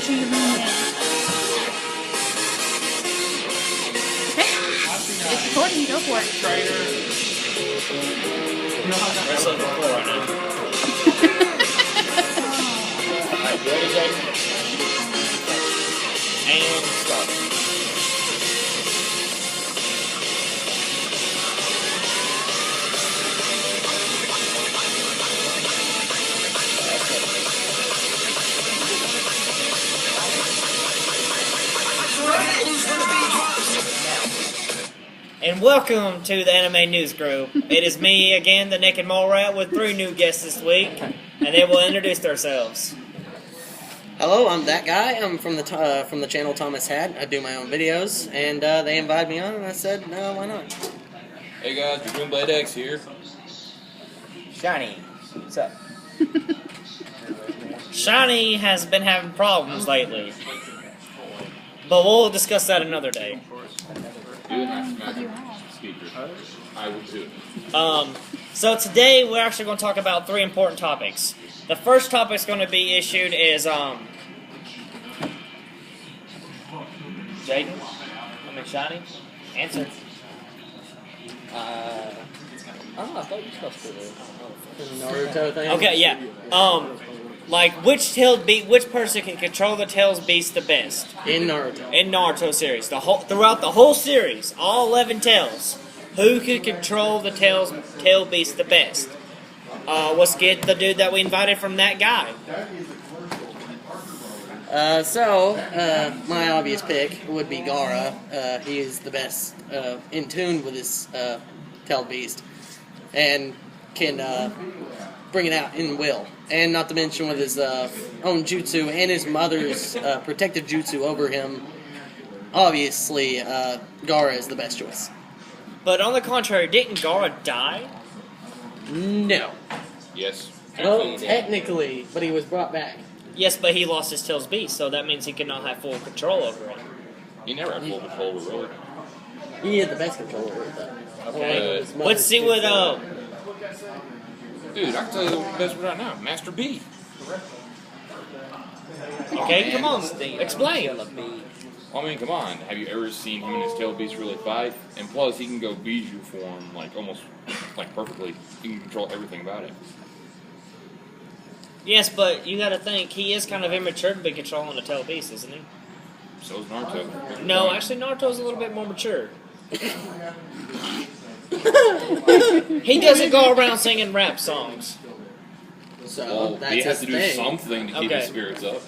sure you lean in. Okay. It's recording. Go for it. Wrestling for four right now. Alright, you ready, Jake? And start. And welcome to the Anime News Group. It is me again, the Naked Mole Rat, with 3 new guests this week, and they will introduce themselves. Hello, I'm that guy. I'm from the channel Thomas Had. I do my own videos, and they invited me on, and I said, no, why not? Hey guys, Green Blade X here. Shiny, what's up? Shiny has been having problems lately, but we'll discuss that another day. I will too. So today we're actually going to talk about 3 important topics. The first topic is going to be issued is Jaden. Shiny. Answer. I don't know, I thought you were supposed to do Naruto thing. Okay, yeah. Like which person can control the Tails Beast the best? In Naruto. In Naruto series, throughout the whole series, all 11 Tails, who could control the Tail Beast the best? Let's get the dude that we invited from that guy. My obvious pick would be Gaara. He is the best in tune with his Tail Beast, and can bring it out in will. And not to mention with his own jutsu and his mother's protective jutsu over him, obviously Gaara is the best choice. But on the contrary, didn't Gaara die? No. Yes. Well, technically, but he was brought back. Yes, but he lost his Tails Beast, so that means he cannot have full control over it. He never had full control over it. He had the best control over it, though. Okay. Let's see what, Dude, I can tell you the best one right now. Master B. Okay, come on, explain. I mean, come on. Have you ever seen him and his Tail Beast really fight? And plus, he can go Bijou form, almost perfectly. He can control everything about it. Yes, but you gotta think, he is kind of immature to be controlling the Tail Beast, isn't he? So is Naruto. No, actually, Naruto's a little bit more mature. He doesn't go around singing rap songs. So, Well, that's he has his to do thing. something to keep Okay. his spirits up.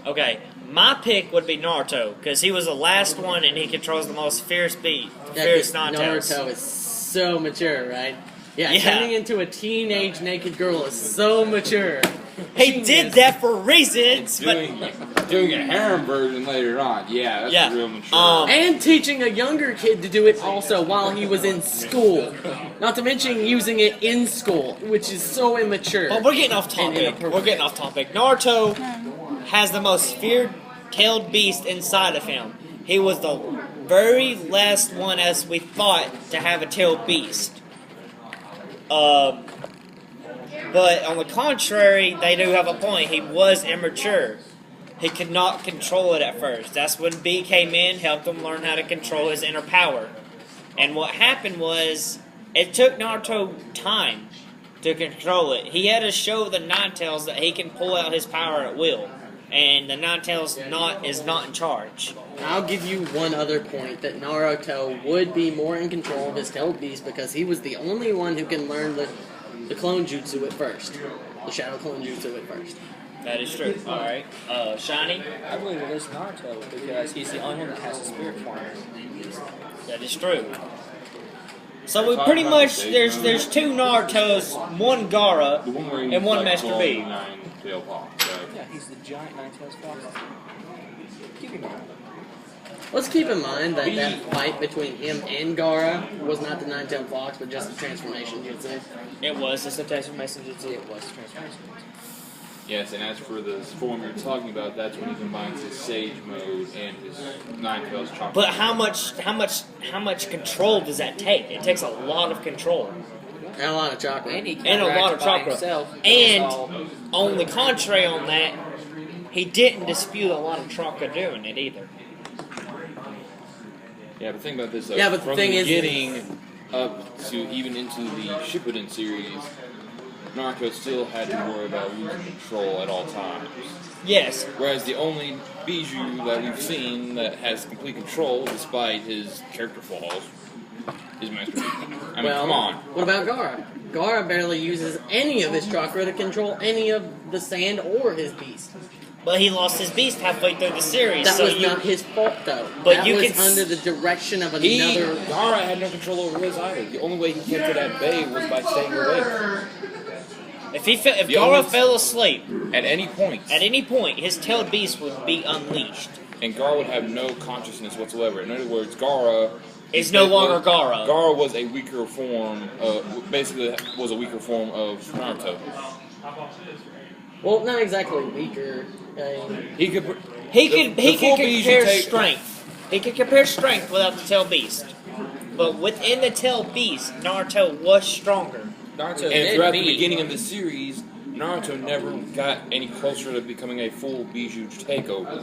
Okay, my pick would be Naruto, because he was the last one and he controls the most fierce non-Tails. Naruto is so mature, right? Yeah, Yeah. turning into a teenage naked girl is so mature. He did that for reasons, but... Doing a harem version later on. Yeah, that's Yeah, real mature. And teaching a younger kid to do it also while he was in school. Not to mention using it in school, which is so immature. But we're getting off And topic. Naruto has the most feared-tailed beast inside of him. He was the very last one, as we thought, to have a tailed beast. But on the contrary, they do have a point. He was immature. He could not control it at first. That's when B came in, helped him learn how to control his inner power. And what happened was, it took Naruto time to control it. He had to show the Nine-Tails that he can pull out his power at will. And the Nine-Tails is not in charge. I'll give you one other point, that Naruto would be more in control of his tailed beast because he was the only one who can learn the clone jutsu at first. The shadow clone jutsu at first. That is true. Alright. Shiny? I believe it is Naruto because he's the only one that has a spirit form. That is true. So we pretty much, there's 2 Narutos, 1 Gaara, The one where he's and 1 like Master blowing B. Nine-tailed fox, right? Yeah, he's the giant nine-tails fox. Keep in mind. Let's keep in mind that that fight between him and Gaara was not the Nine-Tailed Fox, but just the transformation jutsu. It was just a transformation jutsu. It was transformation. Yes, and as for the form you're talking about, that's when he combines his Sage mode and his Nine-Tails chakra. But how much control does that take? It takes a lot of control. And a lot of chakra. And he And a lot of by chakra. himself. And So, on the contrary on that, he didn't dispute a lot of Trunka doing it either. Yeah, but think about this though. Yeah, but the from thing the is- beginning up to even into the Shippuden series, Naruto still had to worry about losing control at all times. Yes, Whereas the only Bijou that we've seen that has complete control, despite his character flaws, is Master Yi. I mean, come on. What about Gaara? Gaara barely uses any of his chakra to control any of the sand or his beast. but he lost his beast halfway through the series. That so was you, not his fault, though. But that you was can s- under the direction of He, another. Gaara had no control over his either. The only way he kept it at bay was by staying awake. if The Gaara only- fell asleep At any point. at any point, his tailed beast would be unleashed. And Gaara would have no consciousness whatsoever. In other words, Gaara Is no longer Gaara. Gaara was a weaker form, basically was a weaker form of Naruto. Well, not exactly weaker. He could. He the could full Bijou compare take- strength. He could compare strength without the tail beast. But within the tail beast, Naruto was stronger. Naruto And did throughout the beat. beginning of the series, Naruto never got any closer to becoming a full Bijou takeover.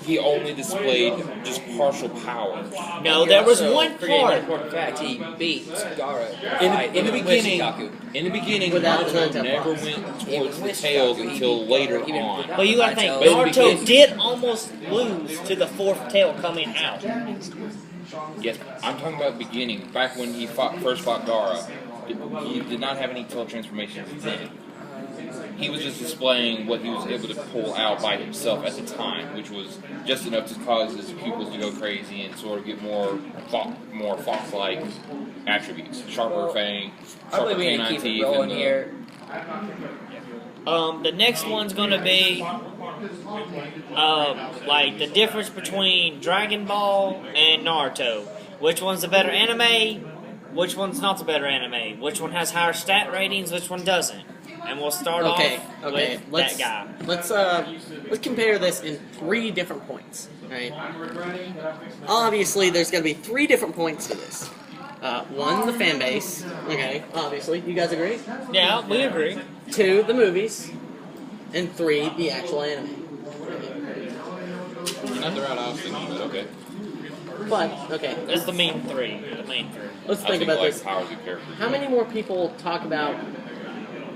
He only displayed just partial power. No, there was Also, one forgetting an part. important fact. He beat Gaara In the with beginning, Shikaku. Without the Naruto nine-tailed never fox. went Even towards the with tail Shikaku, until later even on. without But you gotta think, Naruto, But in the Naruto beginning- did almost lose to the fourth tail coming out. Yes, I'm talking about beginning, back when he first fought Gaara. He did not have any tail transformations then. He was just displaying what he was able to pull out by himself at the time, which was just enough to cause his pupils to go crazy and sort of get more fox-like attributes. Sharper fang, I sharper believe we need to canine keep teeth, it rolling and here. The next one's gonna be like the difference between Dragon Ball and Naruto. Which one's the better anime? Which one's not the better anime? Which one has higher stat ratings? Which one doesn't? And we'll start Okay, off okay. with Let's that guy. let's compare this in 3 different points. Right? Obviously, there's going to be 3 different points to this. 1, the fan base. Okay, obviously, you guys agree? Yeah, we agree. 2, the movies, and 3, the actual anime. not the route I was thinking, but okay. But okay, That's the main three. The main three. let's I think about like this. powers of character. How many more people talk about?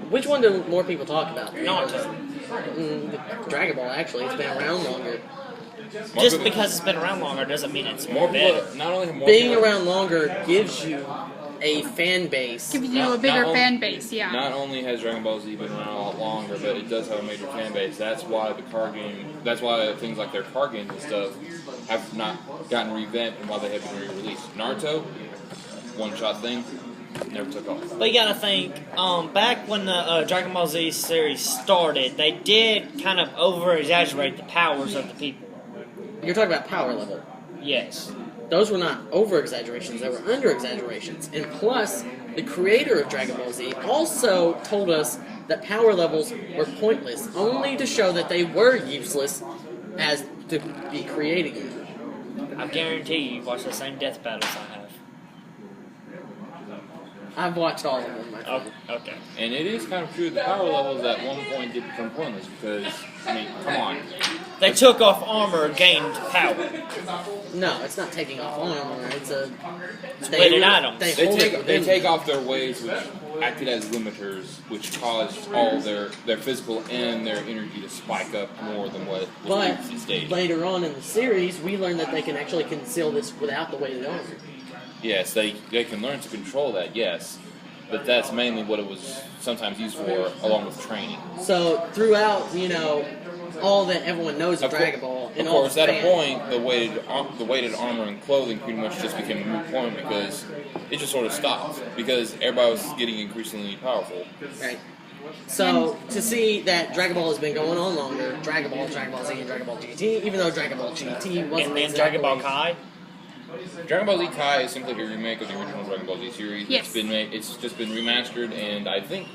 Which one do more people talk about? Naruto. Dragon Ball. Actually, it's been around longer. More Just people- because it's been around longer doesn't mean it's more better. people, not only have more Being people, around longer gives you a fan base. Gives you Not- a bigger not fan only- base, yeah. Not only has Dragon Ball Z been around a lot longer, but it does have a major fan base. That's why the card game. That's why things like their card games and stuff have not gotten revamped and why they have been re-released. Naruto, one-shot thing, never took off. But you gotta think, back when the Dragon Ball Z series started, they did kind of over-exaggerate the powers of the people. You're talking about power level. Yes. Those were not over exaggerations; they were under exaggerations. And plus, the creator of Dragon Ball Z also told us that power levels were pointless, only to show that they were useless as to be creating them. I guarantee you've watched the same death battles I have. I've watched all of them. My friend. Oh, okay. And it is kind of true. The power levels at one point did become pointless because, I mean, come on. They took off armor and gained power. No, it's not taking off armor. It's a weighted items. They They hold it they within take off their ways, which acted as limiters, which caused all their physical and their energy to spike up more than what was But previously stated. later on in the series, we learned that they can actually conceal this without the weighted armor. Yes, they can learn to control that, yes. But that's mainly what it was sometimes used for, along with training. So throughout, all that everyone knows of Of cour- Dragon Ball, and Of all course, the at a fans- point, the weighted armor and clothing pretty much just became a moot point because it just sort of stopped because everybody was getting increasingly powerful. Right. So to see that Dragon Ball has been going on longer, Dragon Ball Z, and Dragon Ball GT, even though Dragon Ball GT wasn't And then exactly Dragon Ball Kai. Dragon Ball Z Kai is simply a remake of the original Dragon Ball Z series. Yes. It's just been remastered, and I think,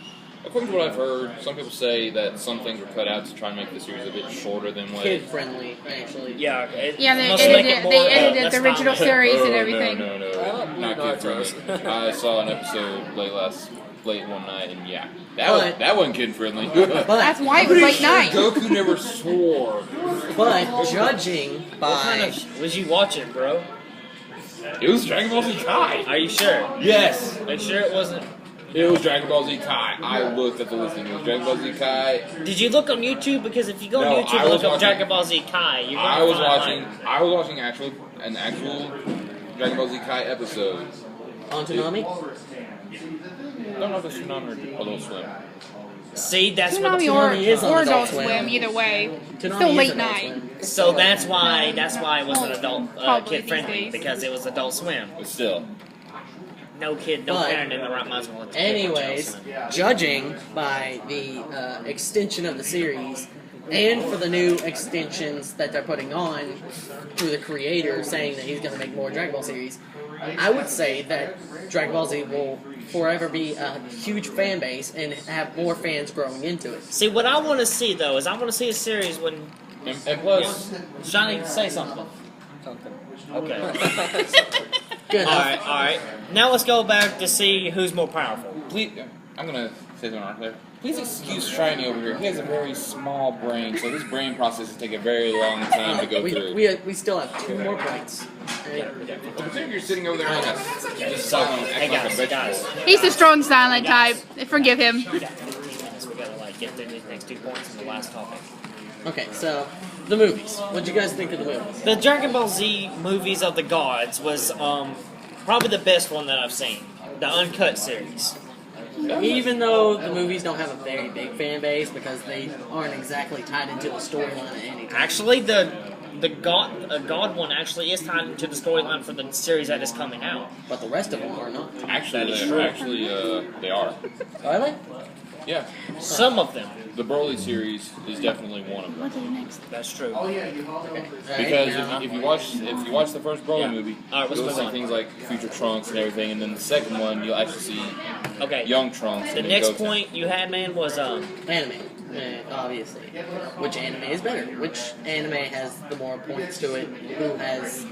according to what I've heard, some people say that some things were cut out to try and make the series a bit shorter than what. kid friendly, actually. Yeah. Yeah, they must edited make it. more, They edited less the original violent. series and Oh, everything. No, Oh, not kid Naruto's. friendly. I saw an episode late last late one night, and yeah, that wasn't kid friendly. But That's why it was late night. Goku never swore. but judging What by kind of was you watching, bro? It was Dragon Ball Z Kai. Are you sure? Yes, Are you sure it wasn't? it was Dragon Ball Z Kai. I looked at the listing. It was Dragon Ball Z Kai. Did you look on YouTube? Because if you go on No, YouTube I and was look up watching- Dragon Ball Z Kai, you're gonna I was find watching. mine. I was watching an actual Dragon Ball Z Kai episode. on Toonami, I don't know if it's Tsunami or Adult Swim. See, that's what. Tsunami Toonami is on or Adult Adult Swim. Swim, either way. Toonami Still is late Adult night. Swim. So that's why it was an adult Probably kid friendly these days. because it was Adult Swim. But still, No kid, no But- parent in the right mind's gonna let the kid watch Anyways, Adult Swim. judging by the extension of the series and for the new extensions that they're putting on through the creator saying that he's going to make more Dragon Ball series, I would say that Dragon Ball Z will forever be a huge fan base and have more fans growing into it. See, what I want to see though is I want to see a series when and plus, Johnny say something. Okay. Good. all right. Now let's go back to see who's more powerful. please, I'm gonna say something right there. Please excuse Shiny over here. He has a very small brain, so his brain processes take a very long time to go through. We still have 2 more points. Consider you're sitting over there like a just talking, Hey acting like a guys, vegetable. He's the strong silent type. Forgive him. we got 3 minutes. We gotta like get through these next 2 points in the last topic. Okay, so the movies. What'd you guys think of the movies? The Dragon Ball Z movies of the gods was probably the best one that I've seen. The uncut series. Even though the movies don't have a very big fan base because they aren't exactly tied into the storyline at any time. Actually, the God one actually is tied into the storyline for the series that is coming out. But the rest of them are not. Actually, That is true. they are. Are they? Yeah, Some of them. the Broly series is definitely one of them. What's the next? That's true. Okay. Because Alright, now- if you watch the first Broly Yeah. movie, Alright, let's you'll move see on. things like future Trunks and everything, and then the second one you'll actually see Okay. young Trunks. The and then next Goten. point you had, man, was Anime, obviously. Which anime is better? Which anime has the more points to it? Who has,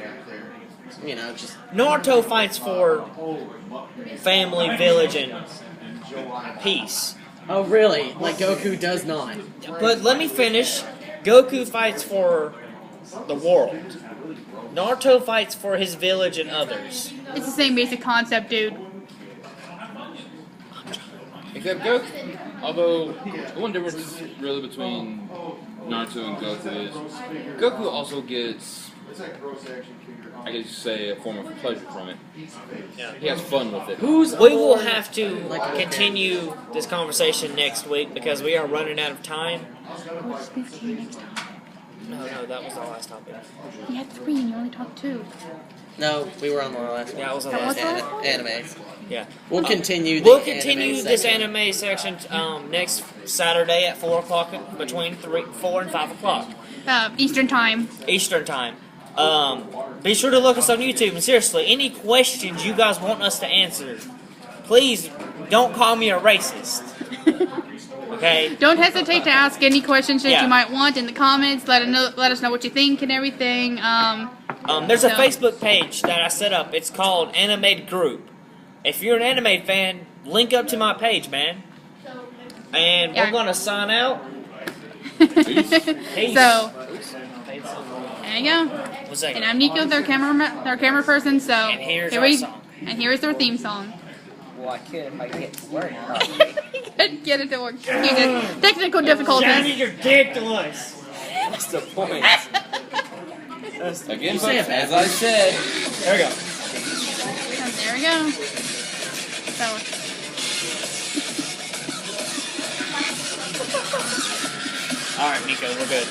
just Naruto fights for family, village, and peace. oh really? Like Goku does not. But let me finish. Goku fights for the world. Naruto fights for his village and others. It's the same basic concept, dude. Except Goku. Although the one difference really between Naruto and Goku is Goku also gets, I guess you say, a form of pleasure from it. Yeah. He has fun with it. Who's We will more- have to continue this conversation next week because we are running out of time. We'll speak to you next time. No, that was the last topic. You had 3 and you only talked 2. No, we were on the last Yeah, that was the That last was topic. the last one? Animes. Yeah. We'll continue. We'll the continue anime this section. anime section next Saturday at 4 o'clock, between 4 and 5 o'clock Eastern time. Eastern time. Be sure to look us on YouTube. And seriously, any questions you guys want us to answer, please don't call me a racist. Okay? Don't hesitate to ask any questions that Yeah. you might want in the comments. Let us know what you think and everything. There's a So- Facebook page that I set up. It's called Animated Group. If you're an anime fan, link up to my page, man. And Yeah. we're gonna sign out. So Peace. there you go. One second. And I'm Nico, their camera person. So And here's here our we- song. And here is their theme song. Well, I could if I get to work. Couldn't get it to work. Technical difficulties. Johnny, you're ridiculous. What's the point? Again, You say folks, it as I said, There we go. And there we go. So. All right, Nico, we're good.